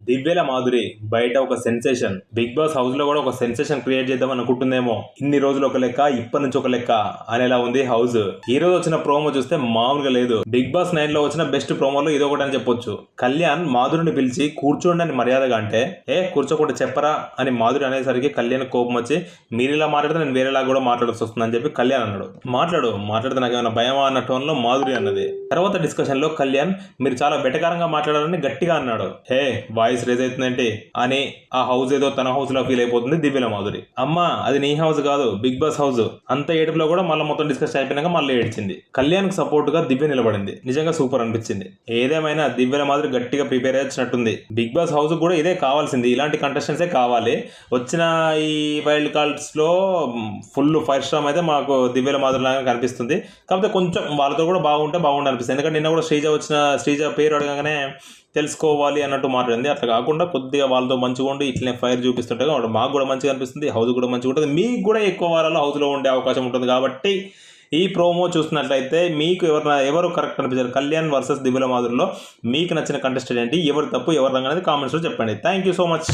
దివ్యల మాధురి బయట ఒక sensation, big boss house లో కూడా ఒక సెన్సేషన్ క్రియేట్ చేద్దాం అనుకుంటుందేమో. ఇన్ని రోజులు ఒక లెక్క, ఇప్పటి నుంచి ఒక లెక్క అనేలా ఉంది హౌస్. ఈ రోజు వచ్చిన ప్రోమో చూస్తే మామూలుగా లేదు. బిగ్ బాస్ 9 లో వచ్చిన బెస్ట్ ప్రోమోలో ఇది ఒకటి అని చెప్పొచ్చు. కళ్యాణ్ మాధురిని పిలిచి కూర్చోండి అని మర్యాదగా అంటే, కూర్చోకుండా చెప్పరా అని మాధురి అనేసరికి కళ్యాణ్ కోపం వచ్చి, మీరు ఇలా మాట్లాడితే నేను వేరేలా కూడా మాట్లాడాల్సి వస్తుంది అని చెప్పి కళ్యాణ్ అన్నాడు. మాట్లాడితే నాకు ఏమైనా భయమా అన్న టోన్ లో మాధురి అన్నది. తర్వాత డిస్కషన్ లో కళ్యాణ్ మీరు చాలా వెటకారంగా మాట్లాడాలని గట్టిగా అన్నాడు. వాయిస్ రేజ్ అవుతుందంటే అని ఆ హౌస్ ఏదో తన హౌస్ లో ఫీల్ అయిపోతుంది దివ్యల మాధురి. అమ్మా అది నీ హౌస్ కాదు, బిగ్ బాస్ హౌస్. అంత ఏడుపులో కూడా మళ్ళీ మొత్తం డిస్కస్ అయిపోయినాక మళ్ళీ ఏడ్చింది. కళ్యాణ్ కి సపోర్ట్ గా దివ్య నిలబడింది. నిజంగా సూపర్ అనిపించింది. ఏదేమైనా దివ్యల మాధురి గట్టిగా ప్రిపేర్ అయ్యినట్టుంది. బిగ్ బాస్ హౌస్ కూడా ఇదే కావాల్సింది, ఇలాంటి కంటెస్టెంట్సే కావాలి. వచ్చిన ఈ వైల్డ్ కార్డ్స్ లో ఫుల్ ఫైర్ స్టార్ అయితే మాకు దివ్యల మాధురి లాగా కనిపిస్తుంది. కాకపోతే కొంచెం వాళ్ళతో కూడా బాగుంటే అనిపిస్తుంది. ఎందుకంటే నిన్న కూడా శ్రీజ పేరు అడగగానే తెలుసుకోవాలి అన్నట్టు మాట్లాడింది. అట్లా కాకుండా కొద్దిగా వాళ్ళతో మంచిగా ఉండి ఇట్లనే ఫైర్ చూపిస్తుంటే మాకు కూడా మంచిగా అనిపిస్తుంది, హౌస్ కూడా మంచిగా ఉంటుంది, మీకు కూడా ఎక్కువ వారాల్లో హౌస్లో ఉండే అవకాశం ఉంటుంది. కాబట్టి ఈ ప్రోమో చూసినట్లయితే మీకు ఎవరు కరెక్ట్ అనిపించారు, కళ్యాణ్ వర్సెస్ దివ్యల మాధురిలో మీకు నచ్చిన కంటెస్టెంట్ ఏంటి, ఎవరు తప్పు ఎవరు రంగు అనేది కామెంట్స్లో చెప్పండి. Thank you so much.